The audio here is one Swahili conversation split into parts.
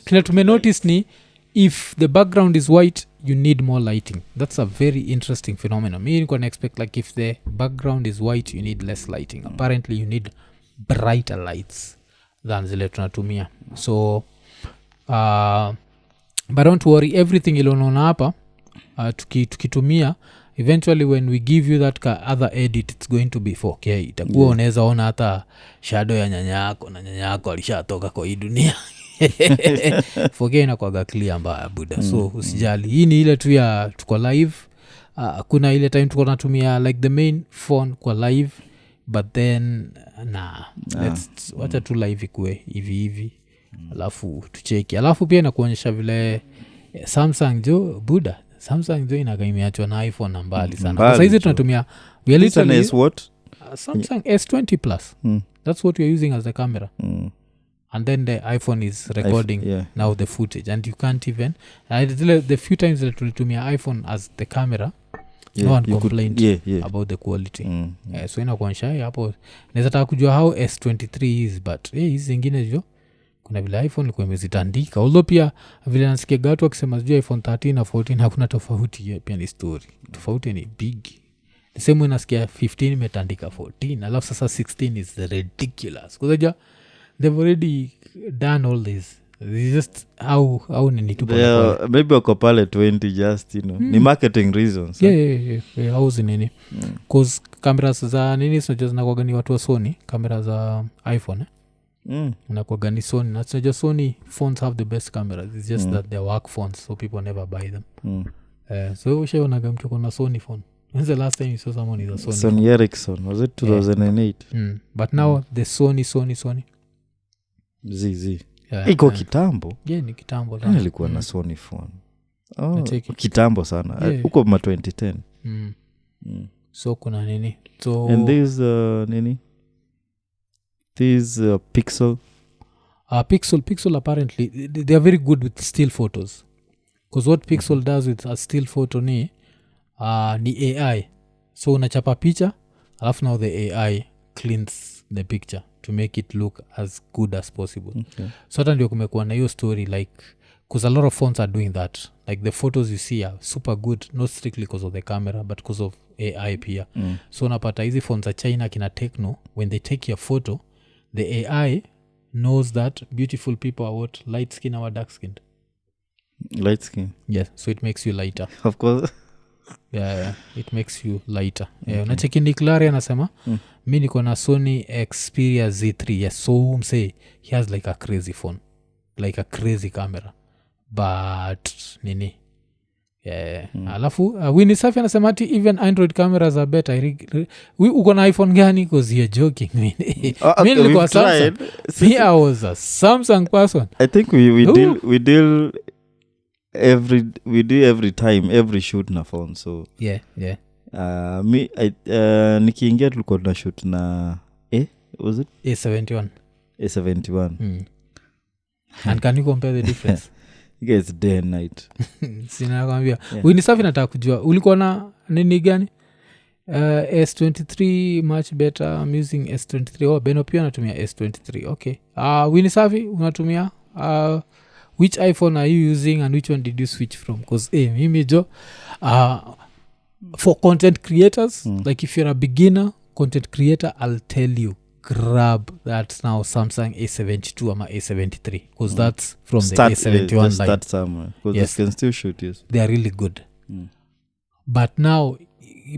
kile tumenotice ni if the background is white you need more lighting. That's a very interesting phenomenon. Me niko na expect like if the background is white you need less lighting. Apparently you need brighter lights than zile tunatumia. So but don't worry, everything ilionona hapa tukitumia eventually when we give you that other edit it's going to be 4K. Itakuwa unaweza ona hata shadow ya nyanya yako alishatoka kwa hii dunia. 4K inakuwa clear mbaya buda. So usijali, hii ni ile tu ya tuko live. Kuna ile time tuko natumia like the main phone kwa live, but then let's wacha tu live ikue hivi alafu tucheki. Alafu pia nakuonyesha vile Samsung buda inaga imeachwa na iPhone na mbali sana. Sasa hizi tunatumia we are literally Samsung S20 Plus. That's what we are using as the camera. And then the iPhone is recording now the footage, and you can't even the few times that tulitumia iPhone as the camera, no one complained about the quality. So inakuonyesha hapo naweza taka kujua how S23 is, but hizi zingine jo kuna vile iPhone ilikuwa imezitandika. Although pia vile nasikia watu wakisema sijui iPhone 13 na 14 hakuna tofauti, pia ni story. Tofauti ni big. The same way nasikia 15 imetandika 14, alafu sasa 16 is ridiculous. Because they've already done all this. It's just how nini tu pale. Maybe wako pale 20 just ni marketing reasons. Yeah. How nini? Cause cameras za nini sio zinakuwa ni watu wa Sony, kamera za iPhone. Unakuwa ni Sony. Na sio Sony phones have the best cameras. It's just that they're work phones, so people never buy them. So ushaona mtu kuna Sony phone. When's the last time you saw someone with a Sony Ericsson? Was it 2008? But now the Sony ZZ. Iko kitambo. Ni kitambo. Nilikuwa na Sony phone. Kitambo sana. Huko ma 2010. So kuna nini? So and this nini? This Pixel. Pixel apparently they are very good with still photos. Because what Pixel does with a still photo ni AI. So unachapa picha, alafu now the AI cleans the picture to make it look as good as possible. Okay. So hata ndio kumekuwa na hiyo story like because a lot of phones are doing that. Like the photos you see are super good, not strictly because of the camera but because of AI pia. So unapata hizi phones za China kina Tecno, when they take your photo, the AI knows that beautiful people are what, light skin or dark skinned. Light skin. Yes, so it makes you lighter. Of course. Yeah, it makes you lighter. Unacheki Niklari anasema mi niko na Sony Xperia Z3. Yes, so say he has like a crazy phone, like a crazy camera, but nini alafu Winnie Safi anasema ati even Android cameras are better. Uko na iPhone gani? Because you're joking. Mi nilikuwa Samsung. Me, I was a Samsung person. I think we deal every time, every shoot na phone. So yeah. Me nikiingia tulikuwa na shoot na was it A71. And can you compare the difference? You guys day and night. Sina kwambia. Wewe ni safi nataka kujua. Ulikuwa na nini gani? S23 much better. I'm using S23. Beno pia natumia S23. Okay. Wewe ni safi unatumia which iPhone are you using and which one did you switch from? Because mimi jo for content creators, like if you're a beginner content creator, I'll tell you grab that now Samsung A72 or A73 because that's from the A71 line. Start somewhere because yes, you can still shoot. Yes, they are really good. But now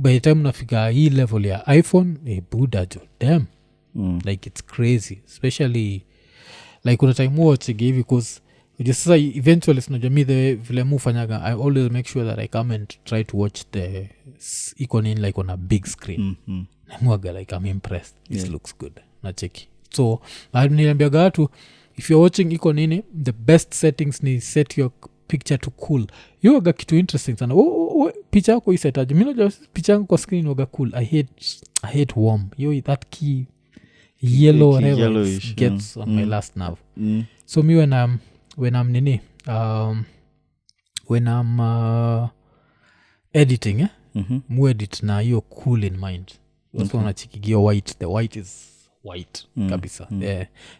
by the time unafika hii level ya iPhone, buda jo, damn, like it's crazy, especially like una time watch hivi because just say eventually sinajua me the vile mufanyaga I always make sure that I come and try to watch the Iko Nini like on a big screen. Mwaga like I'm impressed. This looks good. Nacheki. So niliambiaga watu if you're watching Iko Nini, the best settings ni set your picture to cool. You waga kitu interesting sana. Picha yako isetaje? Mimi najua picha yangu kwa screen waga cool. I hate warm. That key yellow whatever gets on my last nerve. So me when I'm editing mu edit na hiyo cool in mind. Also unachikigio white. The white is white kabisa.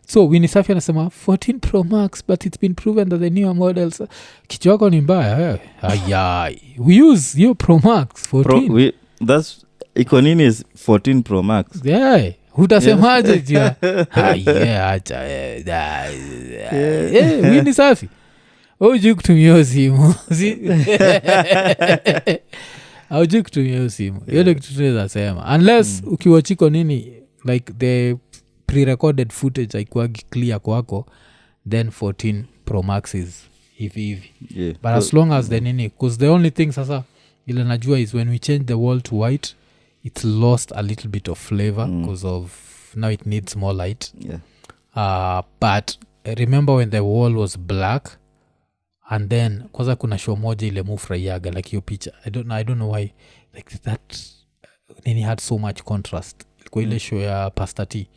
So Winisafi anasema 14 Pro Max but it's been proven that the newer models kichwa yako ni mbaya ayai we use your Pro Max 14 that's Iko Nini is 14 Pro Max utasemaje jia acha Winisafi aujui kutumia simu aujui kutumia simu yote kitu tunaweza sema unless ukiwatch Iko Nini like the pre-recorded footage haikuwagi clear kwako then 14 Pro Max is hivi but as long as the nini because the only thing sasa ile najua is when we change the wall to white it's lost a little bit of flavor because of now it needs more light but remember when the wall was black and then kwanza kuna show moja ile mufurahiaga like hiyo picha I don't know why like that nini had so much contrast kwa ile show ya Pasta T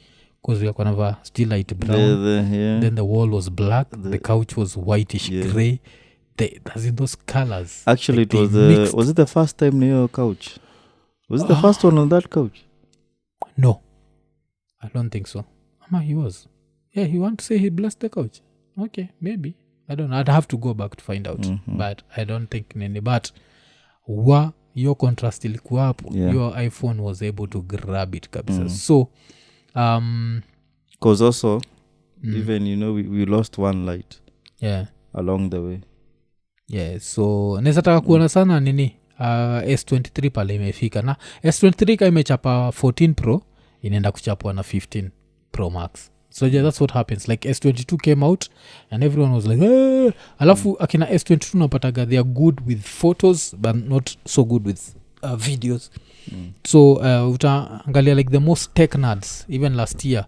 because we are still light brown then the wall was black the couch was whitish gray as in those colors actually like was it the first time near couch was it the first one on that couch no I don't think so he was he want to say he blessed the couch okay maybe I don't know I'd have to go back to find out but I don't think nini but your contrast ilikuwa hapo your iPhone was able to grab it kabisa so because also even we lost one light along the way so nesataka kuona sana nini S23 pale imefika na S23 ka imechapa 14 Pro inaenda kuchapwa na 15 Pro Max so that's what happens like S22 came out and everyone was like alafu akina S22 napataga they are good with photos but not so good with videos so utaangalia like the most tech nerds even last year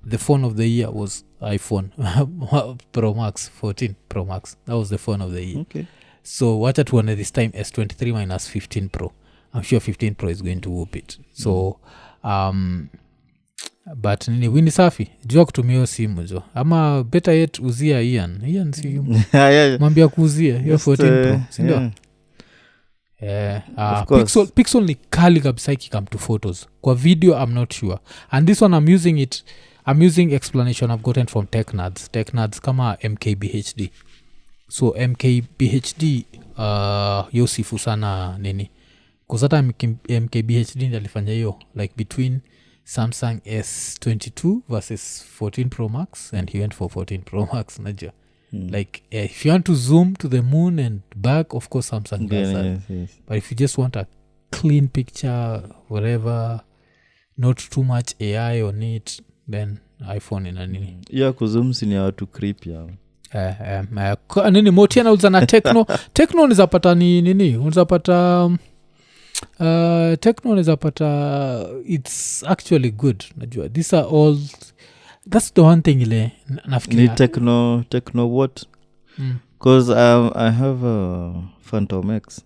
the phone of the year was iPhone Pro Max 14 Pro Max that was the phone of the year so wacha tuone this time S23 minus 15 Pro I'm sure 15 Pro is going to whoop it so but nini Winisafi jua kutumia hiyo simu jo ama better yet uzia Ian simu mwambia kuuzia hiyo 14 Pro sindio pixel ni kali kabisa ikikam to photos kwa video I'm not sure and this one I'm using explanation I've gotten from tech nerds kama MKBHD so MKBHD yosifu sana nini kusata MKBHD ndalifanya hiyo like between Samsung S22 versus 14 Pro Max and he went for 14 Pro Max najua like if you want to zoom to the moon and back of course Samsung does that but if you just want a clean picture whatever not too much AI on it then iPhone ina nini kuzoom sini ya watu creep ya nini motia uza na Tecno nizapata nini unazapata Tecno nizapata it's actually good najua these are all that's the one thing ile nafikiria ni Tecno what because I have a Phantom X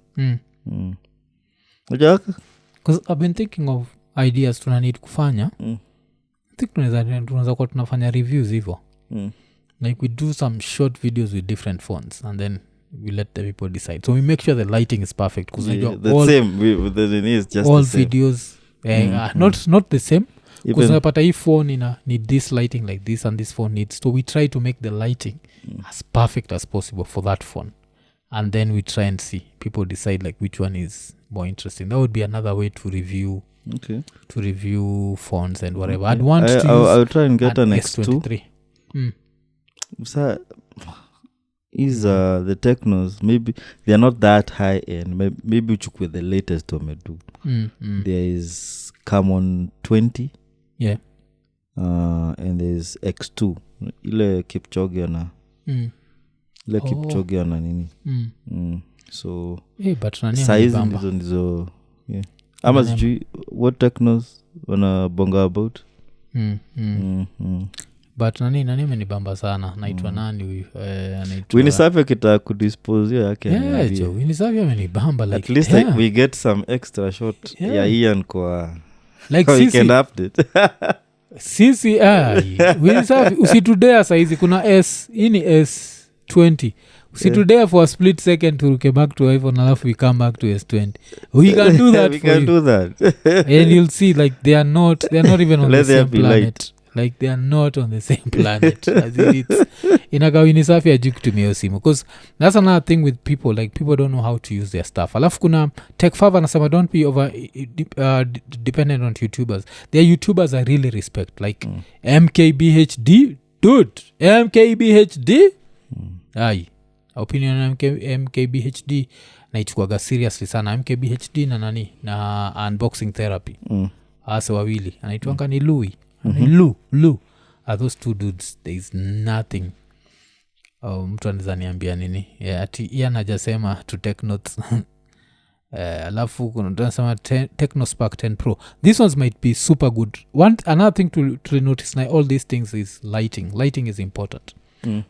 because I've been thinking of ideas tuna need kufanya tunaweza kuwa tunafanya reviews hivyo like we do some short videos with different phones and then we let the people decide so we make sure the lighting is perfect because all videos not the same because unapata hii phone need this lighting like this and this phone needs so we try to make the lighting as perfect as possible for that phone and then we try and see people decide like which one is more interesting that would be another way to review phones and whatever I'd want to use I'll try and get an X2 is the Tecnos maybe they're not that high end maybe uchukue the latest wamedu there is Camon 20 and there's X2 ile Kipchoge na Kipchoge na nini so but size ndizo ama sijui what Tecnos wana bonga about but nani amenibamba sana naitwa nani huyu anaitwa Winisafi kita kudispose yake Winisafi amenibamba like at least like we get some extra shot ya Ian kwa like weekend update sisi Winisafi usitudea saizi kuna hii ni S20 usitudea for a split second turuke back to iPhone alafu we come back to S20 we can do that we can do that and you'll see like they are not even on the same planet like they are not on the same planet. As in it's inagawini safi ajui kutumia hiyo simu because that's another thing with people, like people don't know how to use their stuff. Alafu kuna tech5 anasema don't be over dependent on youtubers. Their youtubers I really respect, like mkbhd dude, mkbhd ai opinion on mkbhd naichukuaga seriously sana. mkbhd na nani na unboxing therapy ase wawili anaitwanga ni Louis Lu those two dudes there is nothing mtu anaweza niambia nini ati iye anajasema to take notes alafu tunasema Technospark 10 Pro. These ones might be super good. Another thing to notice na all these things is lighting is important.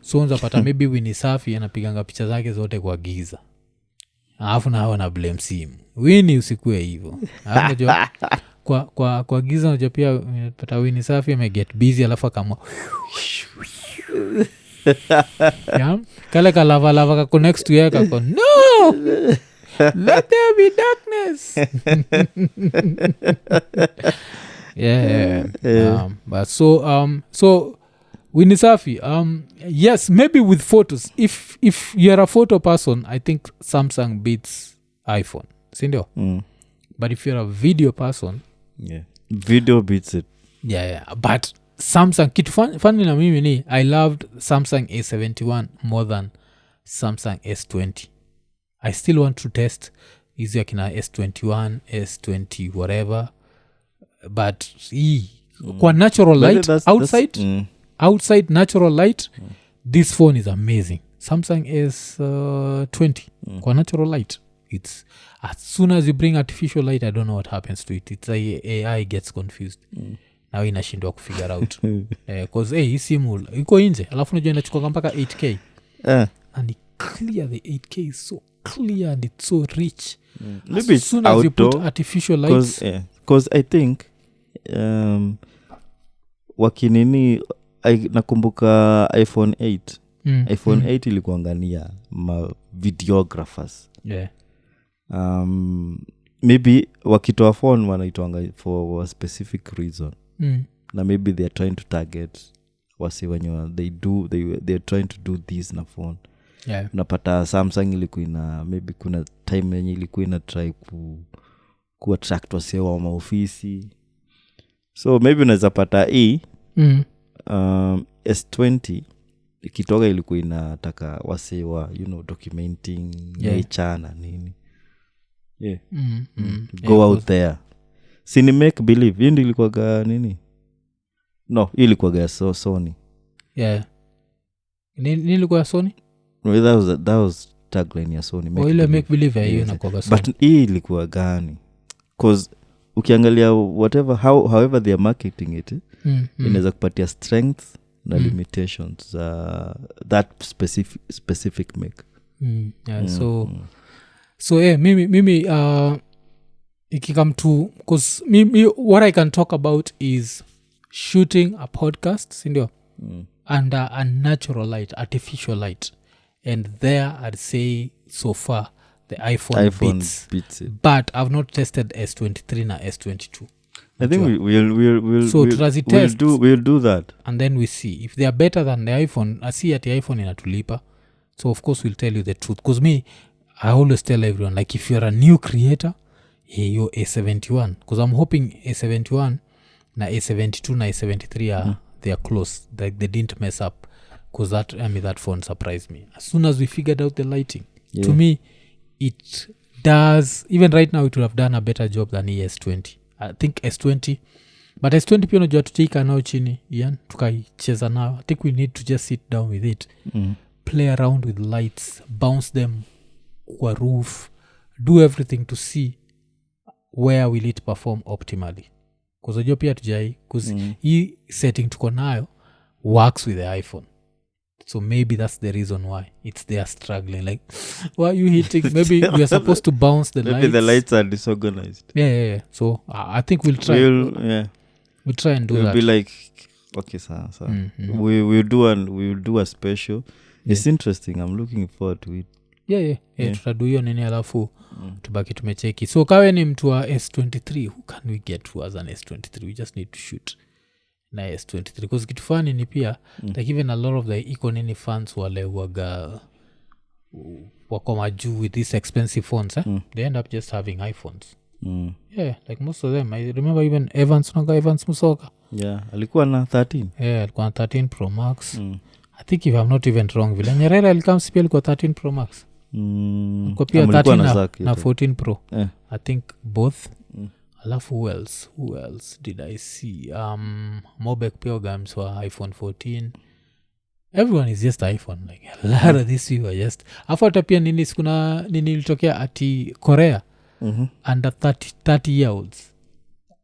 So unapata maybe Winnie Safi anapiganga picha zake zote kwa giza alafu na hawa na blame simu Winnie usikue hivyo unajua kwa giza unajua pia unapata Winnie Safi ameget busy alafu akamwa yeah? Kale ka lava ka connects to yaka kwa no let there be darkness. But so Winnie Safi yes, maybe with photos, if you're a photo person I think Samsung beats iPhone sindio. But if you're a video person video beats it. But Samsung kitu funny na mimi ni I loved Samsung A71 more than Samsung S20. I still want to test hizi akina S21 S20 whatever, but kwa natural light outside natural light this phone is amazing. Samsung S20 kwa natural light, it's as soon as you bring artificial light I don't know what happens to it. It's AI gets confused now inashindwa kufigure out cause hii simu iko nje alafu unajua inachukua mpaka 8K and clear the 8K is so clear and it's so rich as soon as you put artificial lights cause I think wakinini nakumbuka iPhone 8 iPhone 8 ilikuangania ma videographers maybe wakitoa phone wanaitwanga for a specific reason na maybe they are trying to target wasi wenye they are trying to do this na phone. Unapata Samsung ilikuwa ina maybe kuna time yenye ilikuwa ina try ku attract wasi wa maofisi, so maybe unaweza pata S20 ikitoka ilikuwa inataka wasi wa documenting nature na nini go out there sini make believe hii ilikuwa nini no ilikuwa Sony nini ilikuwa Sony that was tagline ya Sony make believe hiyo inakuwa Sony, but hii ilikuwa gani cause ukiangalia whatever however they are marketing it inaweza kupatia strengths na limitations that specific make so mimi ikikam to because what I can talk about is shooting a podcast sindio under a natural light, artificial light, and there I'd say so far the iPhone beats it. But I've not tested S23 na S22. I think we'll do that and then we see if they are better than the iPhone. I see at the iPhone inatulipa, so of course we'll tell you the truth because me I always tell everyone like if you're a new creator you're A71 because I'm hoping A71 na A72 na A73 are they are close, like they didn't mess up because that phone surprised me as soon as we figured out the lighting. To me it does, even right now it would have done a better job than S20. I think S20, but S20 pia unajua tutika nao chini Ian tukaicheza nao. I think we need to just sit down with it play around with lights, bounce them kwa roof, do everything to see where will it perform optimally because unajua pia tujai because hii setting tuko nayo works with the iPhone, so maybe that's the reason why it's they are struggling like why are you hitting maybe we are supposed to bounce the maybe lights. The lights are disorganized. So I think we'll try we'll try and do we'll that. Be like okay so we'll do a special. It's interesting, I'm looking forward to it. tutadu hiyo nini alafu tubaki tumecheki. So kawe ni mtu wa S23, who can we get to as an S23? We just need to shoot na S23 because kitu fani ni pia like even a lot of the Iko Nini fans wale waga wako majuu with these expensive phones they end up just having iPhones yeah like most of them I remember even Evans Musoka alikuwa na 13 alikuwa na 13 Pro Max I think if I'm not even wrong vile Nyerere alikams pia alikuwa 13 Pro Max kwa pia 13 na 14 Pro I think both alafu who else did I see Mobek pia games wa iPhone 14 everyone is just iPhone like a lot of these people are just after pia nini ilitokea ati Korea under 30 year olds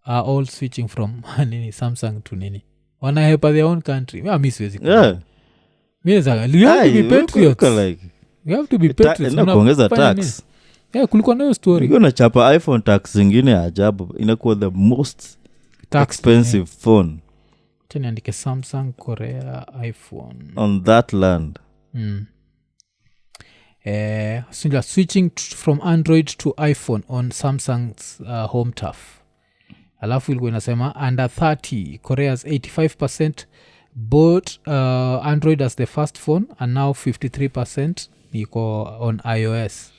are all switching from nini Samsung to nini wanahepa their own country mi siwezi you have to be patriots you have to be patriots na kuongeza tax kulikuwa nayo story na chapa iPhone tax zingine ajabu inakuwa the most expensive phone tena andike Samsung Korea iPhone on that land so switching from Android to iPhone on Samsung's home turf alafu ilikuwa inasema under 30 Korea's 85% bought Android as the first phone and now 53% iko on iOS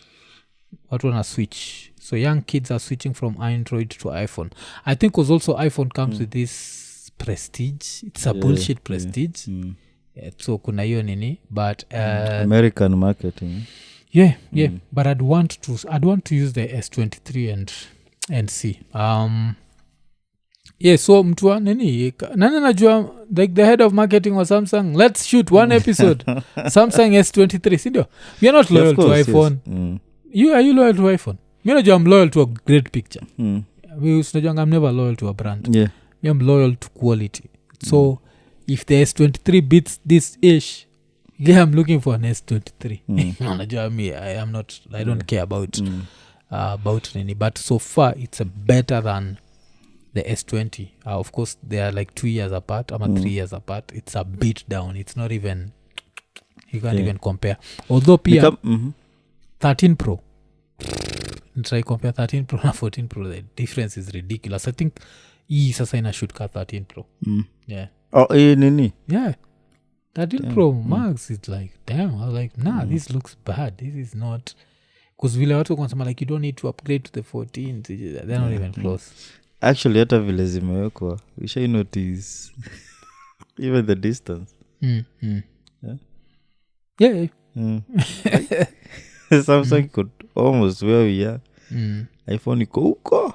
watu wana switch so young kids are switching from Android to iPhone I think because also iPhone comes with this prestige it's a bullshit prestige so kuna hiyo nini but American marketing but I'd want to use the S23 and see so mtu nani najua like the head of marketing wa Samsung let's shoot one episode Samsung S23 sindio you're not loyal to iPhone are you loyal to iPhone mi najua I'm loyal to a great picture sinajua I'm never loyal to a brand I'm loyal to quality so if the S23 beats this ish I'm looking for an S23 najua I don't care about nini but so far it's better than the S20 of course they are like 2 years apart ama 3 years apart it's a bit down it's not even you can't even compare although pia 13 Pro try compare 13 Pro na 14 Pro the difference is ridiculous I think sasa ina shoot ka 13 Pro nini 13 Pro Max it's like damn I was like this looks bad this is not because vile watu wanasema like you don't need to upgrade to the 14 they're not even close actually hata vile zimewekwa we should notice even the distance Samsung could almost where we are iPhone iko huko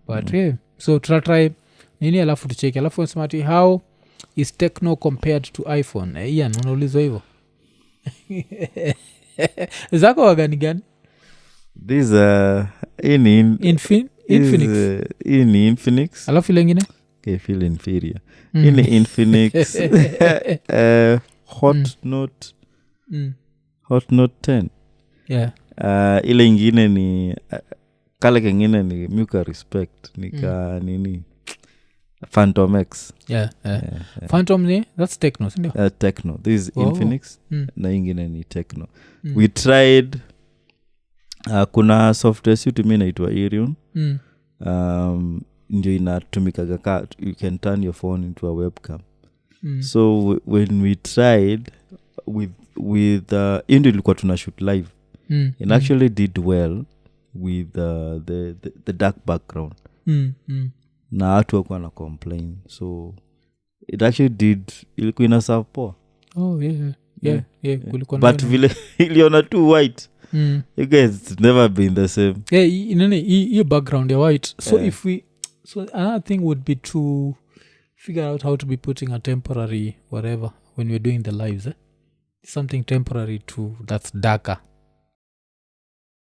but so try nini alafu tucheke alafu nasema how is Tecno compared to iPhone Ian unaulizwa hivyo zako wagani gani these Infinix alafu ile nyingine feel inferior Infinix Hot Note Hot Note 10 ile ingine ni kale kengine ni Muka Respect nika nini Phantom X Phantom ni that's Tecno sindio Tecno this is Infinix na ingine ni Tecno we tried kuna software suite mimi inaitwa Irion ndio inatumikaga you can turn your phone into a webcam so when we tried with ndio ilikuwa tuna shoot live it actually did well with the dark background na watu wakuwa na complain so it actually did ilikuwa ina serve poa but vile iliona too white you guys it's never been the same hiyo background ya white so if we so another thing would be to figure out how to be putting a temporary whatever when we're doing the lives something temporary that's darker